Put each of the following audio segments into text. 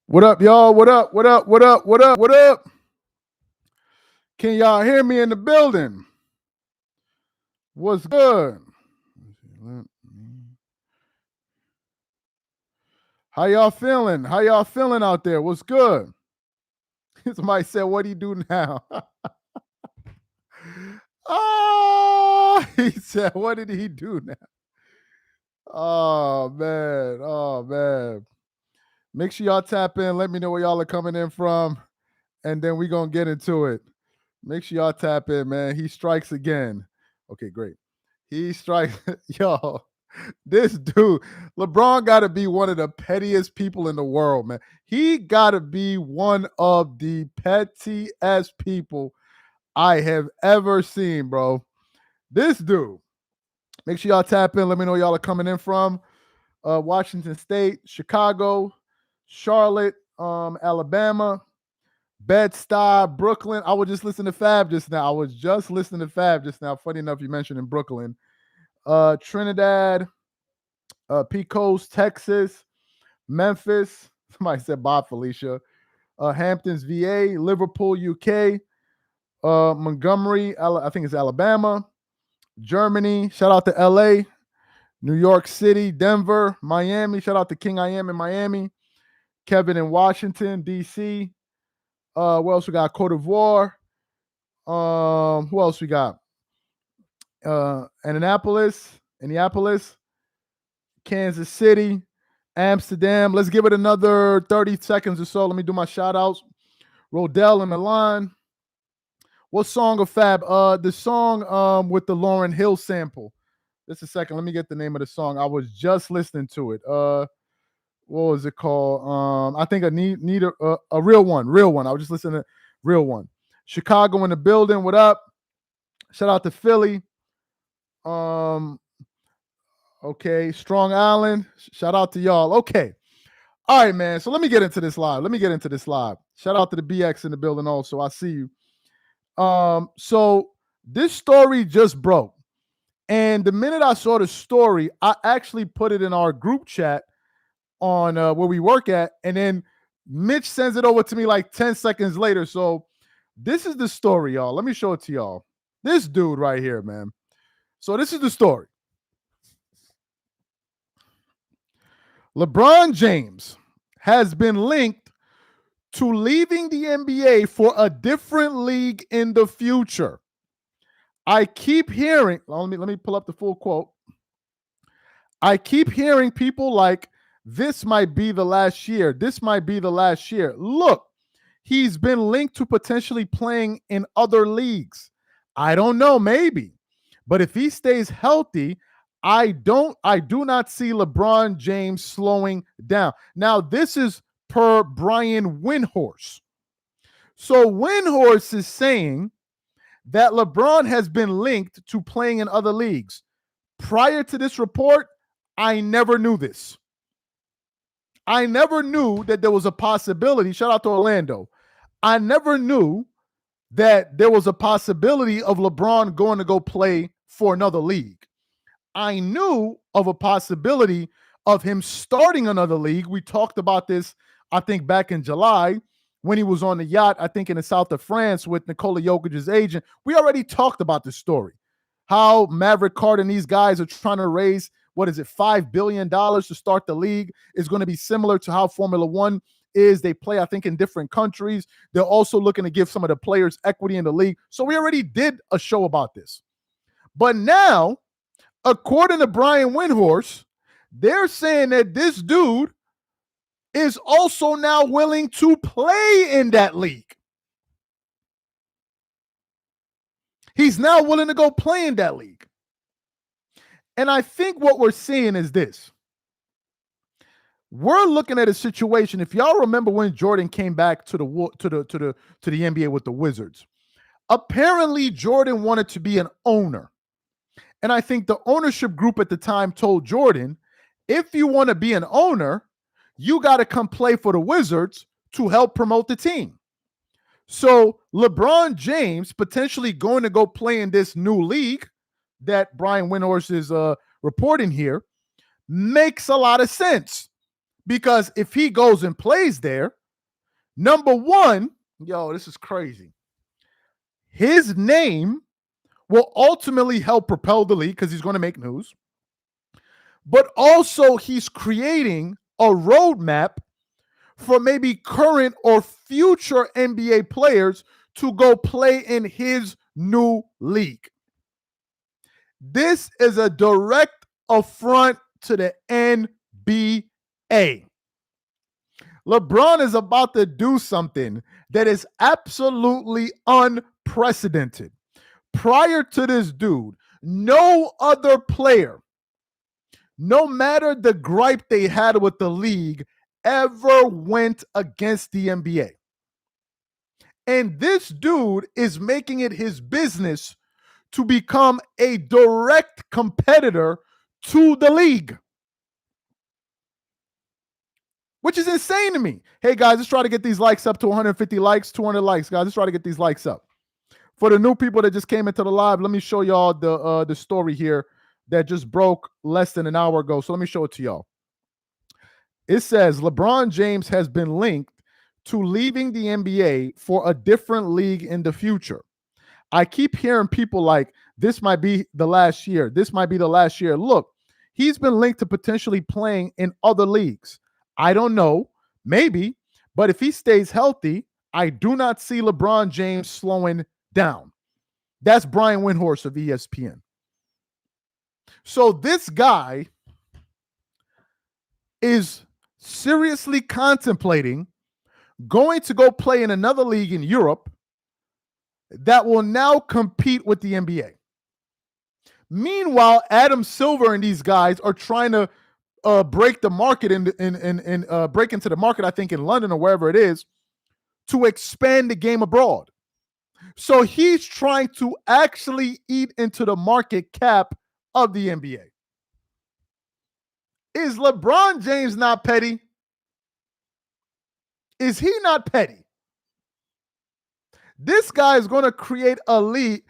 What up, y'all? What up? What up? What up? What up? What up? Can y'all hear me in the building? What's good? How y'all feeling? How y'all feeling out there? What's good? Somebody said, "What do you do now?" He said, "What did he do now?" Oh man, oh man. Make sure y'all tap in. Let me know where y'all are coming in from, and then we gonna get into it. Make sure y'all tap in, man. He strikes again. Okay, great. He strikes, yo. This dude, LeBron got to be one of the pettiest people in the world, man. He got to be one of the pettiest people I have ever seen, bro. This dude. Make sure y'all tap in. Let me know where y'all are coming in from. Washington State, Chicago, Charlotte, Alabama, Bed-Stuy, Brooklyn. I was just listening to Fab just now. Funny enough, you mentioned in Brooklyn. Trinidad, Pecos, Texas, Memphis. Somebody said Bob Felicia. Hamptons, VA, Liverpool, UK, Montgomery, I think it's Alabama, Germany. Shout out to LA, New York City, Denver, Miami. Shout out to King I Am in Miami, Kevin in Washington, DC. What else we got? Cote d'Ivoire. Who else we got? Indianapolis, Kansas City, Amsterdam. Let's give it another 30 seconds or so. Let me do my shout outs. Rodell in Milan. What song of Fab? The song with the Lauryn Hill sample. Just a second. Let me get the name of the song. I was just listening to it. What was it called? I think I need a real one. I was just listening to Real One. Chicago in the building. What up? Shout out to Philly. Okay, Strong Island. Shout out to y'all. Okay. All right, man. So let me get into this live. Shout out to the BX in the building also. I see you. So this story just broke. And the minute I saw the story, I actually put it in our group chat on where we work at. And then Mitch sends it over to me like 10 seconds later. So this is the story, y'all. Let me show it to y'all. This dude right here, man. So this is the story. LeBron James has been linked to leaving the NBA for a different league in the future. I keep hearing, let me pull up the full quote. I keep hearing people like, this might be the last year. Look, he's been linked to potentially playing in other leagues. I don't know, maybe. But if he stays healthy, I do not see LeBron James slowing down. Now, this is per Brian Windhorst. So Windhorst is saying that LeBron has been linked to playing in other leagues. Prior to this report, I never knew this. I never knew that there was a possibility. Shout out to Orlando. I never knew that there was a possibility of LeBron going to go play for another league. I knew of a possibility of him starting another league. We talked about this, I think, back in July when he was on the yacht, I think in the south of France with Nikola Jokic's agent. We already talked about this story, how Maverick Carter and these guys are trying to raise, $5 billion to start the league. Is going to be similar to how Formula One is. They play, I think, in different countries. They're also looking to give some of the players equity in the league. So we already did a show about this. But now, according to Brian Windhorst, they're saying that this dude is also now willing to play in that league. He's now willing to go play in that league. And I think what we're seeing is this. We're looking at a situation. If y'all remember when Jordan came back to the NBA with the Wizards, apparently Jordan wanted to be an owner. And I think the ownership group at the time told Jordan, if you want to be an owner, you got to come play for the Wizards to help promote the team. So LeBron James potentially going to go play in this new league that Brian Windhorst is reporting here makes a lot of sense. Because if he goes and plays there, Number one, yo, this is crazy. His name will ultimately help propel the league because he's going to make news. But also, he's creating a roadmap for maybe current or future NBA players to go play in his new league. This is a direct affront to the NBA. LeBron is about to do something that is absolutely unprecedented. Prior to this dude, no other player, no matter the gripe they had with the league, ever went against the NBA. And this dude is making it his business to become a direct competitor to the league, which is insane to me. Hey, guys, let's try to get these likes up to 150 likes, 200 likes. Guys, let's try to get these likes up. For the new people that just came into the live, let me show y'all the story here that just broke less than an hour ago. So let me show it to y'all. It says LeBron James has been linked to leaving the NBA for a different league in the future. I keep hearing people like, this might be the last year. This might be the last year. Look, he's been linked to potentially playing in other leagues. I don't know, maybe, but if he stays healthy, I do not see LeBron James slowing down. That's Brian Windhorst of ESPN. So this guy is seriously contemplating going to go play in another league in Europe that will now compete with the NBA. Meanwhile, Adam Silver and these guys are trying to break the market and break into the market, I think in London or wherever it is, to expand the game abroad. So he's trying to actually eat into the market cap of the NBA. Is LeBron James not petty? Is he not petty? This guy is going to create a league.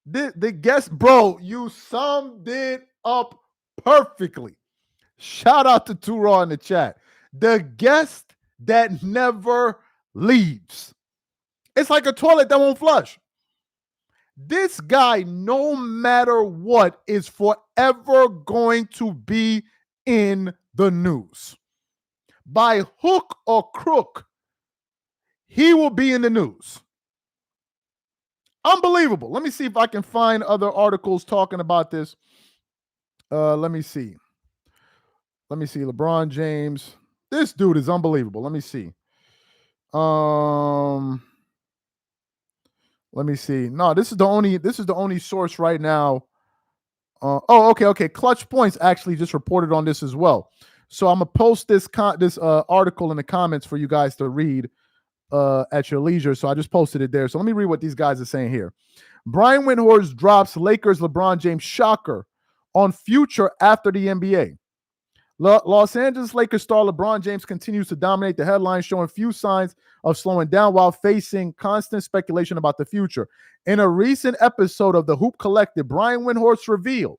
The guest, bro, you summed it up perfectly. Shout out to Two Raw in the chat. The guest that never leaves. It's like a toilet that won't flush. This guy, no matter what, is forever going to be in the news. By hook or crook, he will be in the news. Unbelievable. Let me see if I can find other articles talking about this. Let me see. LeBron James. This dude is unbelievable. Let me see. Let me see. No, this is the only source right now. Okay. Clutch Points actually just reported on this as well. So I'm gonna post this article in the comments for you guys to read at your leisure. So I just posted it there. So let me read what these guys are saying here. Brian Windhorst drops Lakers LeBron James shocker on future after the NBA. Los Angeles Lakers star LeBron James continues to dominate the headlines, showing few signs of slowing down while facing constant speculation about the future. In a recent episode of the Hoop Collective, Brian Windhorst revealed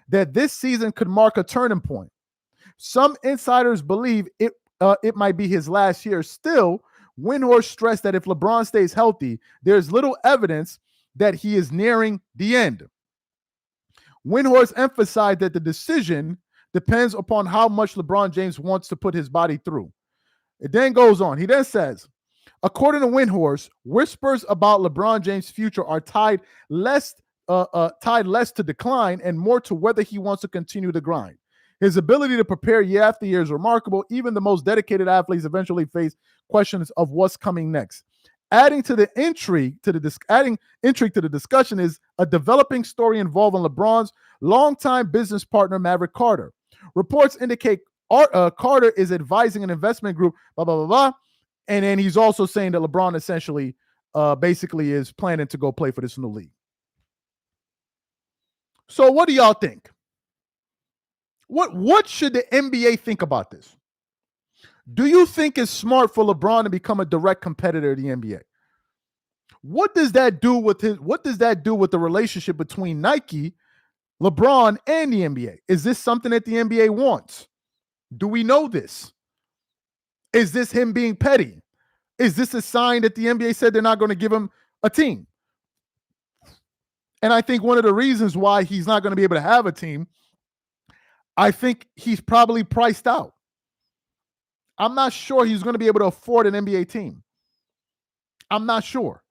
that this season could mark a turning point. Some insiders believe it might be his last year. Still, Windhorst stressed that if LeBron stays healthy, there's little evidence that he is nearing the end. Windhorst emphasized that the decision depends upon how much LeBron James wants to put his body through. It then goes on. He then says, according to Windhorst, whispers about LeBron James' future are tied less to decline and more to whether he wants to continue to grind. His ability to prepare year after year is remarkable. Even the most dedicated athletes eventually face questions of what's coming next. Adding intrigue to the discussion is a developing story involving LeBron's longtime business partner, Maverick Carter. Reports indicate Carter is advising an investment group, blah, blah, blah, blah. And then he's also saying that LeBron essentially basically is planning to go play for this new league. So what do y'all think? What should the NBA think about this? Do you think it's smart for LeBron to become a direct competitor of the NBA? What does that do with the relationship between Nike, LeBron, and the NBA? Is this something that the NBA wants? Do we know this? Is this him being petty? Is this a sign that the NBA said they're not going to give him a team? And I think one of the reasons why he's not going to be able to have a team, I think he's probably priced out. I'm not sure he's going to be able to afford an NBA team. I'm not sure.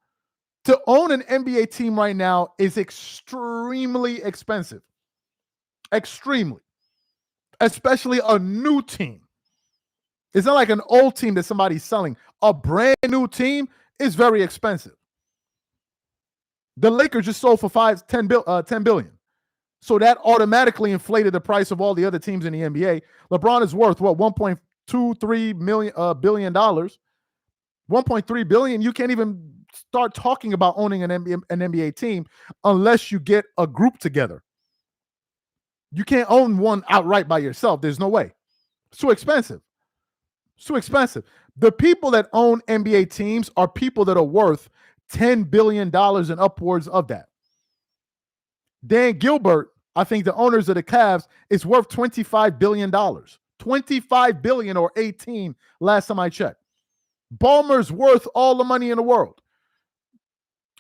To own an NBA team right now is extremely expensive. Extremely. Especially a new team. It's not like an old team that somebody's selling. A brand new team is very expensive. The Lakers just sold for 10 billion. So that automatically inflated the price of all the other teams in the NBA. LeBron is worth what, $1.23 billion. $1.3 billion. You can't even start talking about owning an NBA team unless you get a group together. You can't own one outright by yourself. There's no way. It's too expensive. It's too expensive. The people that own NBA teams are people that are worth $10 billion and upwards of that. Dan Gilbert, I think the owners of the Cavs, is worth $25 billion. $25 billion or 18 last time I checked. Ballmer's worth all the money in the world.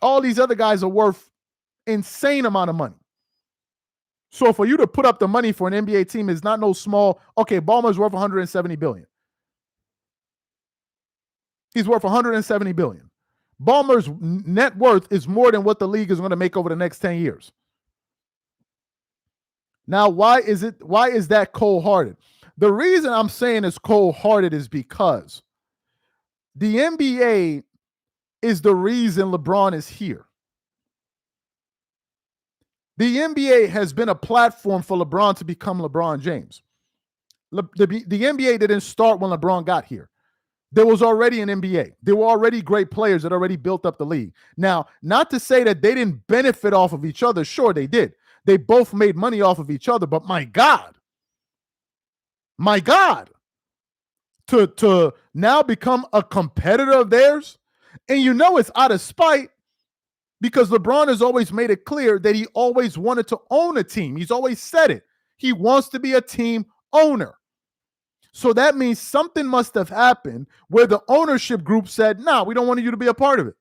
All these other guys are worth insane amount of money. So for you to put up the money for an NBA team is not no small. Okay, Ballmer's worth $170 billion. He's worth $170 billion. Ballmer's net worth is more than what the league is going to make over the next 10 years. Now, why is that cold-hearted? The reason I'm saying it's cold-hearted is because the NBA is the reason LeBron is here. The NBA has been a platform for LeBron to become LeBron James. The NBA didn't start when LeBron got here. There was already an NBA. There were already great players that already built up the league. Now, not to say that they didn't benefit off of each other. Sure, they did. They both made money off of each other. But my God, to now become a competitor of theirs, and you know it's out of spite because LeBron has always made it clear that he always wanted to own a team. He's always said it. He wants to be a team owner. So that means something must have happened where the ownership group said, nah, we don't want you to be a part of it.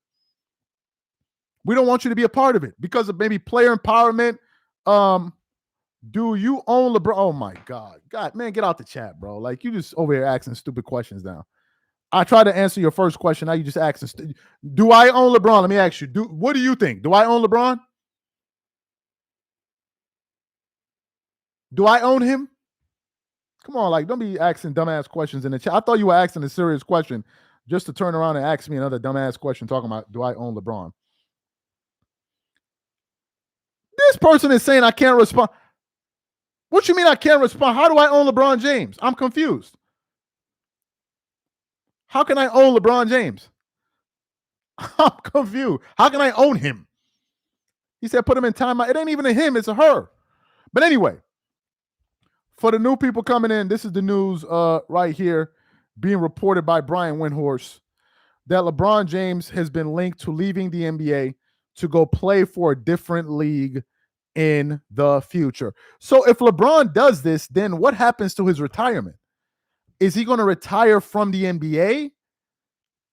We don't want you to be a part of it because of maybe player empowerment. Do you own LeBron? Oh my God. God, man, get out the chat, bro. Like you just over here asking stupid questions now. I tried to answer your first question. Now you just asking. Do I own LeBron? Let me ask you. What do you think? Do I own LeBron? Do I own him? Come on, like, don't be asking dumbass questions in the chat. I thought you were asking a serious question just to turn around and ask me another dumbass question talking about, do I own LeBron? This person is saying I can't respond. What you mean I can't respond? How do I own LeBron James? I'm confused. How can I own LeBron James? I'm confused. How can I own him? He said put him in timeout. It ain't even a him, it's a her. But anyway, for the new people coming in, this is the news right here being reported by Brian Windhorst that LeBron James has been linked to leaving the NBA to go play for a different league in the future. So if LeBron does this, then what happens to his retirement? Is he going to retire from the NBA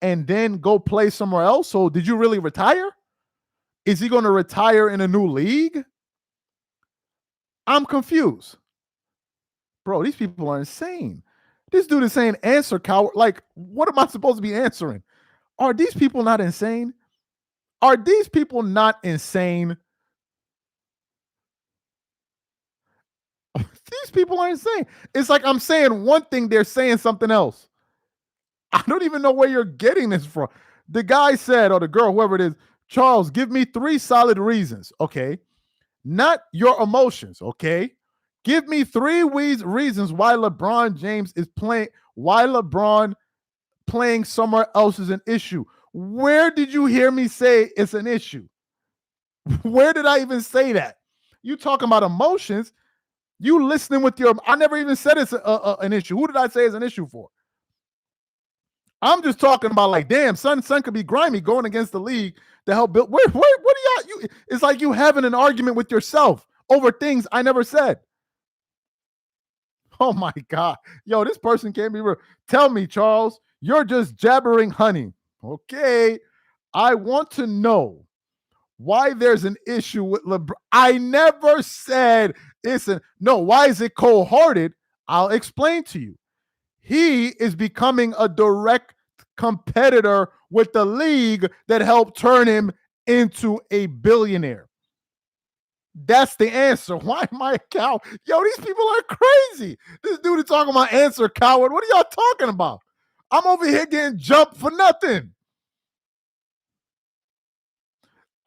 and then go play somewhere else? So did you really retire? Is he going to retire in a new league? I'm confused. Bro, these people are insane. This dude is saying answer, coward. Like, what am I supposed to be answering? Are these people not insane? Are these people not insane? These people are insane. It's like I'm saying one thing, they're saying something else. I don't even know where you're getting this from. The guy said, or the girl, whoever it is, Charles, give me 3 solid reasons. Okay. Not your emotions. Okay. Give me 3 reasons why LeBron James is playing, why LeBron playing somewhere else is an issue. Where did you hear me say it's an issue? Where did I even say that? You talking about emotions? You listening with your, I never even said it's an issue. Who did I say is an issue for? I'm just talking about like, damn, son could be grimy going against the league to help build. What are y'all? It's like you having an argument with yourself over things I never said. Oh my God. Yo, this person can't be real. Tell me, Charles, you're just jabbering honey. Okay. I want to know why there's an issue with LeBron. I never said no. Why is it cold-hearted? I'll explain to you. He is becoming a direct competitor with the league that helped turn him into a billionaire. That's the answer. Why am I a coward? Yo, these people are crazy. This dude is talking about answer coward. What are y'all talking about? I'm over here getting jumped for nothing.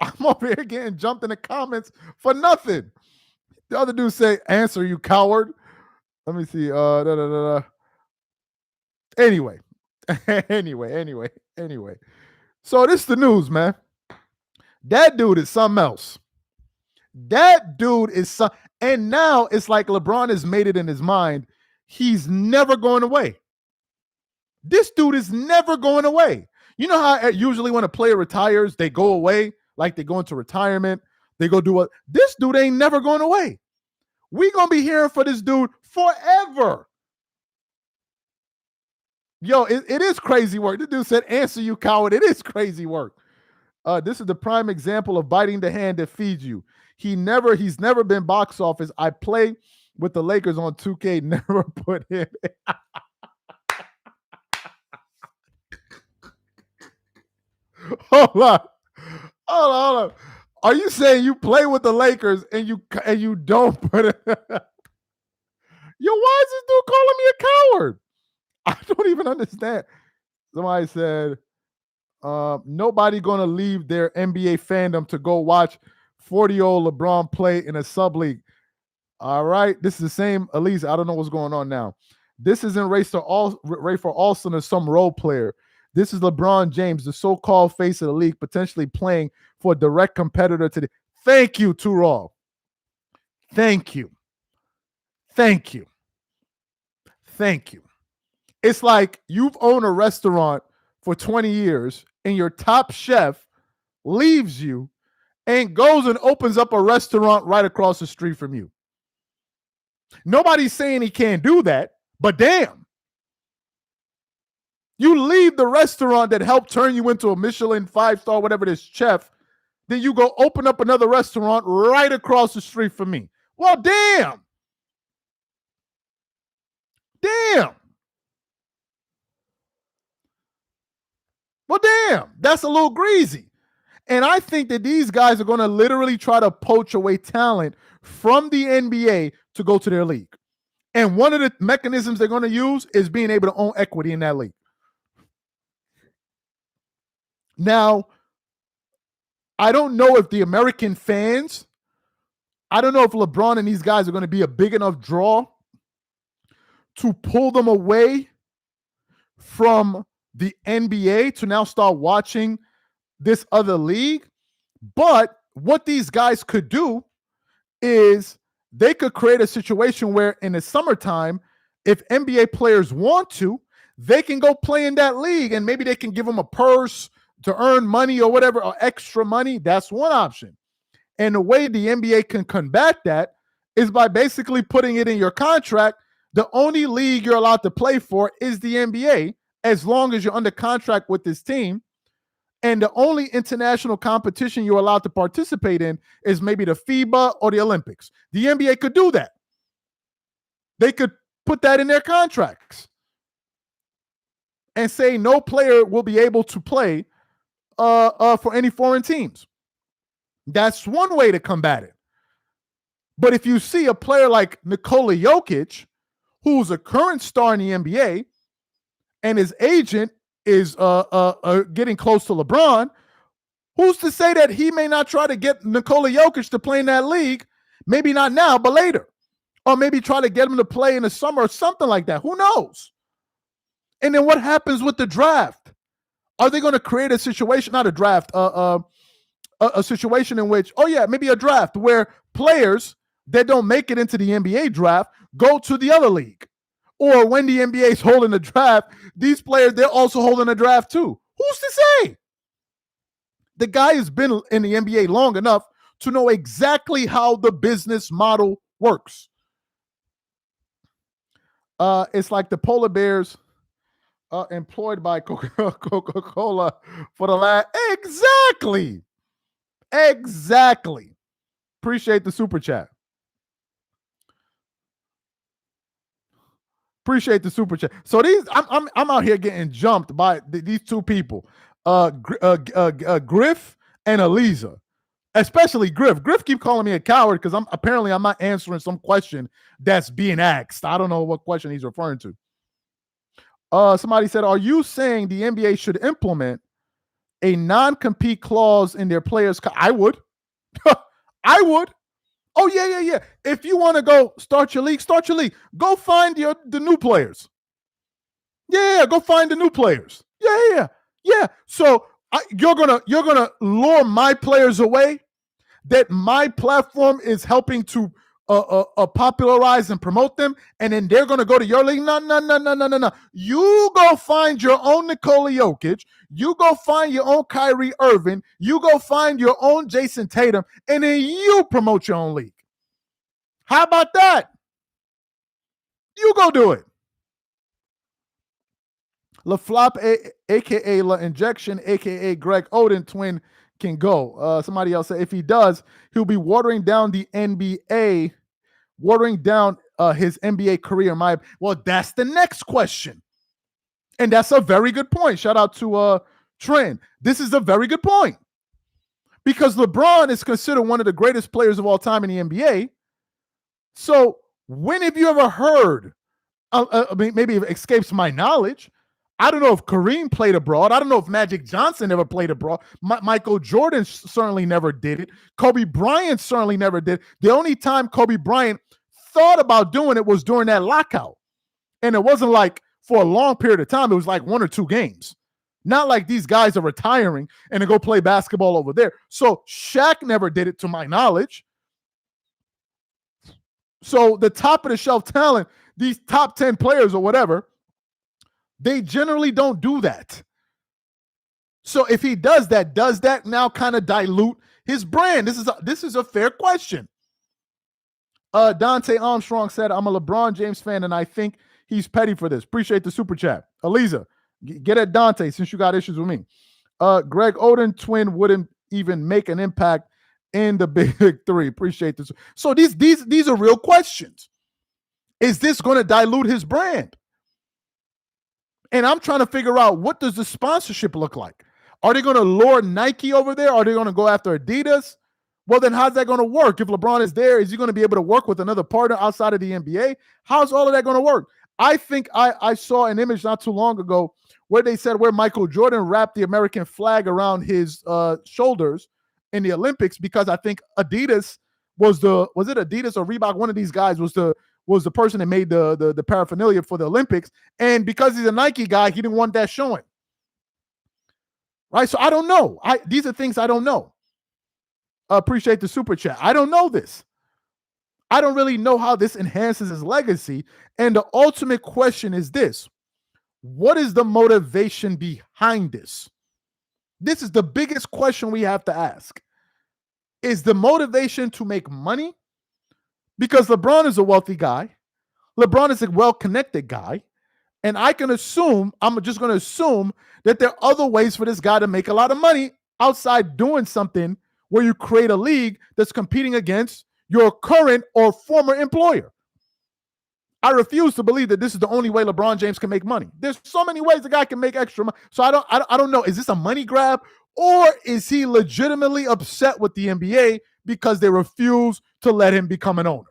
I'm over here getting jumped in the comments for nothing. The other dude say, answer, you coward. Let me see. Anyway. anyway. So this is the news, man. That dude is something else. That dude is and now it's like LeBron has made it in his mind. He's never going away. This dude is never going away. You know how usually when a player retires, they go away, like they go into retirement, they go do what? This dude ain't never going away. We gonna be hearing for this dude forever. Yo, it is crazy work. The dude said, answer, you coward. It is crazy work. This is the prime example of biting the hand that feeds you. He's never been box office. I play with the Lakers on 2K, never put him in. Hold on. Are you saying you play with the Lakers and you don't put it? Yo, why is this dude calling me a coward? I don't even understand. Somebody said, nobody gonna leave their NBA fandom to go watch 40-year-old LeBron play in a sub league. All right, this is the same. Elise, I don't know what's going on now. This isn't Ray for Alston or some role player. This is LeBron James, the so-called face of the league, potentially playing for a direct competitor to the. Thank you, Turol. Thank you. It's like you've owned a restaurant for 20 years and your top chef leaves you and goes and opens up a restaurant right across the street from you. Nobody's saying he can't do that, but damn. You leave the restaurant that helped turn you into a Michelin 5-star, whatever this chef, then you go open up another restaurant right across the street from me. Well, damn. Well, damn. That's a little greasy. And I think that these guys are going to literally try to poach away talent from the NBA to go to their league. And one of the mechanisms they're going to use is being able to own equity in that league. Now, I don't know if the American fans, I don't know if LeBron and these guys are going to be a big enough draw to pull them away from the NBA to now start watching this other league. But what these guys could do is they could create a situation where in the summertime, if NBA players want to, they can go play in that league and maybe they can give them a purse to earn money or whatever, or extra money. That's one option. And the way the NBA can combat that is by basically putting it in your contract. The only league you're allowed to play for is the NBA, as long as you're under contract with this team. And the only international competition you're allowed to participate in is maybe the FIBA or the Olympics. The NBA could do that. They could put that in their contracts and say no player will be able to play for any foreign teams. That's one way to combat it. But if you see a player like Nikola Jokic, who's a current star in the NBA, and his agent is getting close to LeBron, who's to say that he may not try to get Nikola Jokic to play in that league? Maybe not now, but later. Or maybe try to get him to play in the summer or something like that. Who knows? And then what happens with the draft? Are they going to create a situation, not a draft, a situation in which, maybe a draft where players that don't make it into the NBA draft go to the other league? Or when the NBA is holding a draft, these players, they're also holding a draft too. Who's to say? The guy has been in the NBA long enough to know exactly how the business model works. It's like the polar bears. employed by Coca-Cola for the last. Exactly. Appreciate the super chat. Appreciate the super chat. So I'm out here getting jumped by these two people, Griff and Eliza, especially Griff. Griff keep calling me a coward because I'm not answering some question that's being asked. I don't know what question he's referring to. Somebody said, "Are you saying the NBA should implement a non-compete clause in their players?" I would. I would. Oh, yeah. If you want to go start your league. Go find the new players. Yeah, go find the new players. Yeah. So you're gonna lure my players away. That my platform is helping to popularize and promote them, and then they're gonna go to your league. No. You go find your own Nikola Jokic. You go find your own Kyrie Irving. You go find your own Jason Tatum, and then you promote your own league. How about that? You go do it. La Flop, a.k.a. La Injection, a.k.a. Greg Oden twin can go. Somebody else said if he does, he'll be watering down the NBA, watering down his NBA career. Well, that's the next question. And that's a very good point. Shout out to Trent. This is a very good point. Because LeBron is considered one of the greatest players of all time in the NBA. So when have you ever heard, maybe it escapes my knowledge, I don't know if Kareem played abroad. I don't know if Magic Johnson ever played abroad. Michael Jordan certainly never did it. Kobe Bryant certainly never did. The only time Kobe Bryant thought about doing it was during that lockout. And it wasn't like for a long period of time. It was like 1 or 2 games. Not like these guys are retiring and to go play basketball over there. So Shaq never did it to my knowledge. So the top of the shelf talent, these top 10 players or whatever, they generally don't do that. So if he does that now kind of dilute his brand? This is a fair question. Dante Armstrong said, I'm a LeBron James fan, and I think he's petty for this. Appreciate the super chat. Eliza, get at Dante since you got issues with me. Greg Oden twin wouldn't even make an impact in the big three. Appreciate this. So these are real questions. Is this going to dilute his brand? And I'm trying to figure out, what does the sponsorship look like? Are they going to lure Nike over there? Are they going to go after Adidas? Well, then how's that going to work? If LeBron is there, is he going to be able to work with another partner outside of the NBA? How's all of that going to work? I think I saw an image not too long ago where they said where Michael Jordan wrapped the American flag around his shoulders in the Olympics, because I think Adidas was it Adidas or Reebok? One of these guys was the person that made the paraphernalia for the Olympics. And because he's a Nike guy, he didn't want that showing. Right? So I don't know. These are things I don't know. Appreciate the super chat. I don't know this. I don't really know how this enhances his legacy. And the ultimate question is this: what is the motivation behind this? This is the biggest question we have to ask. Is the motivation to make money? Because LeBron is a wealthy guy. LeBron is a well-connected guy. And I'm just going to assume that there are other ways for this guy to make a lot of money outside doing something where you create a league that's competing against your current or former employer. I refuse to believe that this is the only way LeBron James can make money. There's so many ways the guy can make extra money. So I don't know. Is this a money grab, or is he legitimately upset with the NBA because they refuse to let him become an owner?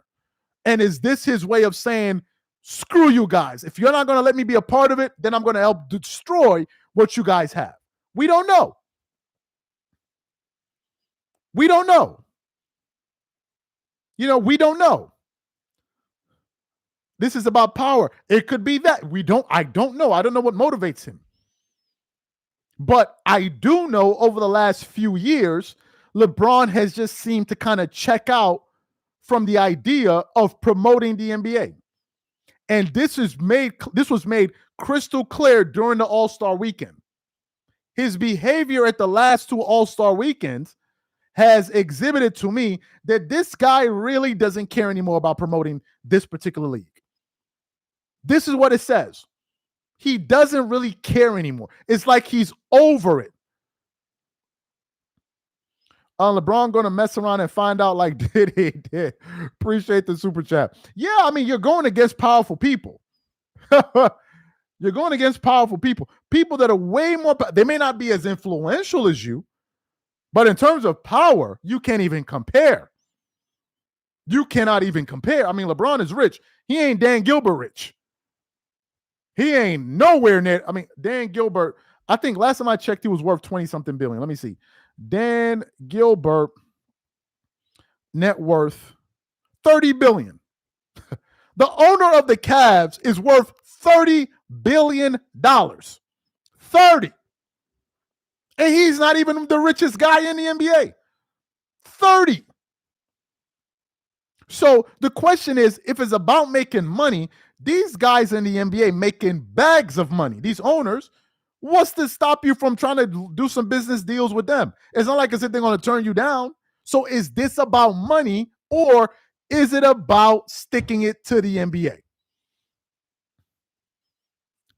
And is this his way of saying, screw you guys. If you're not going to let me be a part of it, then I'm going to help destroy what you guys have. We don't know. We don't know. We don't know. This is about power. It could be that. I don't know. I don't know what motivates him. But I do know over the last few years, LeBron has just seemed to kind of check out from the idea of promoting the NBA. And this was made crystal clear during the All-Star weekend. His behavior at the last 2 All-Star weekends has exhibited to me that this guy really doesn't care anymore about promoting this particular league. This is what it says. he doesn't really care anymore. It's like he's over it. LeBron going to mess around and find out like Diddy did. Appreciate the super chat. Yeah, I mean, you're going against powerful people. You're going against powerful people. People that are way more, they may not be as influential as you, but in terms of power, you can't even compare. You cannot even compare. I mean, LeBron is rich. He ain't Dan Gilbert rich. He ain't nowhere near. I mean, Dan Gilbert, I think last time I checked, he was worth 20-something billion. Let me see. Dan Gilbert, net worth $30 billion. The owner of the Cavs is worth $30 billion. 30. And he's not even the richest guy in the NBA. 30. So the question is, if it's about making money, these guys in the NBA making bags of money, these owners, what's to stop you from trying to do some business deals with them? It's not like as if they're going to turn you down. So is this about money, or is it about sticking it to the NBA?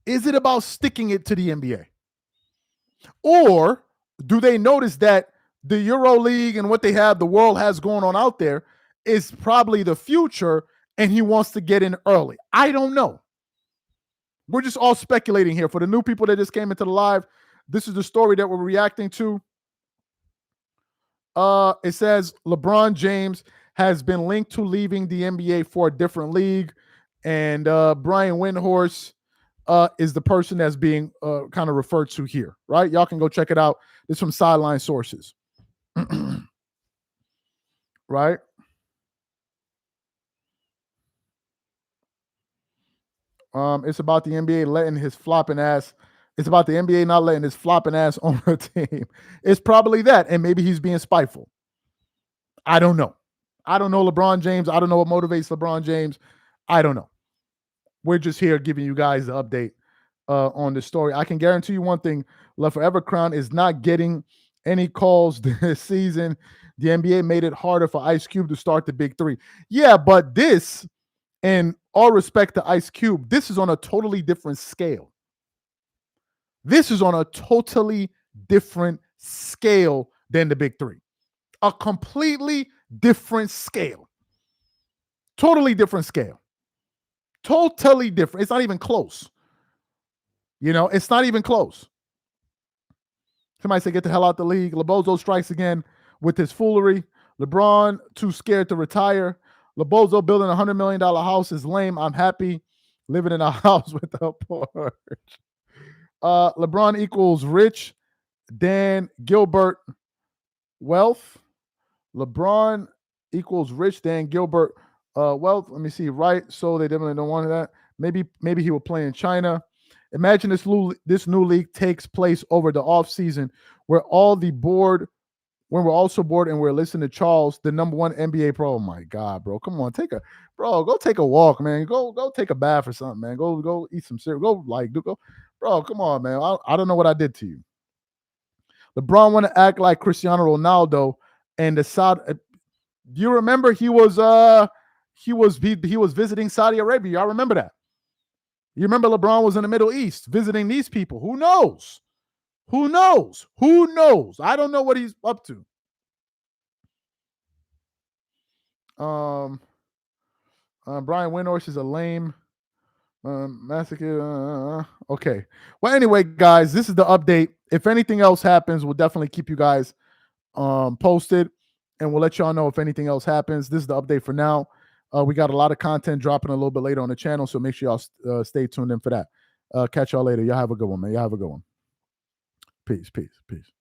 Is it about sticking it to the NBA? Or do they notice that the Euro League and what they have, the world has going on out there, is probably the future, and he wants to get in early? I don't know. We're just all speculating here. For the new people that just came into the live, this is the story that we're reacting to. It says LeBron James has been linked to leaving the NBA for a different league, and Brian Windhorst is the person that's being kind of referred to here, right? Y'all can go check it out. It's from sideline sources, right? It's about the NBA letting his flopping ass. It's about the NBA not letting his flopping ass on her team. It's probably that, and maybe he's being spiteful. I don't know. I don't know LeBron James. I don't know what motivates LeBron James. I don't know. We're just here giving you guys the update on this story. I can guarantee you one thing: La Forever Crown is not getting any calls this season. The NBA made it harder for Ice Cube to start the Big Three. Yeah, but this, and all respect to Ice Cube, this is on a totally different scale. This is on a totally different scale than the Big Three. A completely different scale. Totally different scale. Totally different. It's not even close. You know, it's not even close. Somebody said, get the hell out the league. Lebozo strikes again with his foolery. LeBron, too scared to retire. Lebozo building $100 million house is lame. I'm happy living in a house with a porch. LeBron equals rich. Dan Gilbert wealth. LeBron equals rich. Dan Gilbert wealth. Let me see. Right. So they definitely don't want that. Maybe he will play in China. Imagine this new league takes place over the offseason where when we're also bored and we're listening to Charles, the number one NBA pro. Oh my God, bro. Come on. Go take a walk, man. Go take a bath or something, man. Go eat some cereal. Bro, come on, man. I don't know what I did to you. LeBron want to act like Cristiano Ronaldo and the Saudi. Do you remember he was visiting Saudi Arabia? Y'all remember that? You remember LeBron was in the Middle East visiting these people. Who knows? Who knows? Who knows? I don't know what he's up to. Brian Windhorst is a lame massacre. Okay. Well, anyway, guys, this is the update. If anything else happens, we'll definitely keep you guys posted, and we'll let y'all know if anything else happens. This is the update for now. We got a lot of content dropping a little bit later on the channel, so make sure y'all stay tuned in for that. Catch y'all later. Y'all have a good one, man. Y'all have a good one. Peace, peace, peace.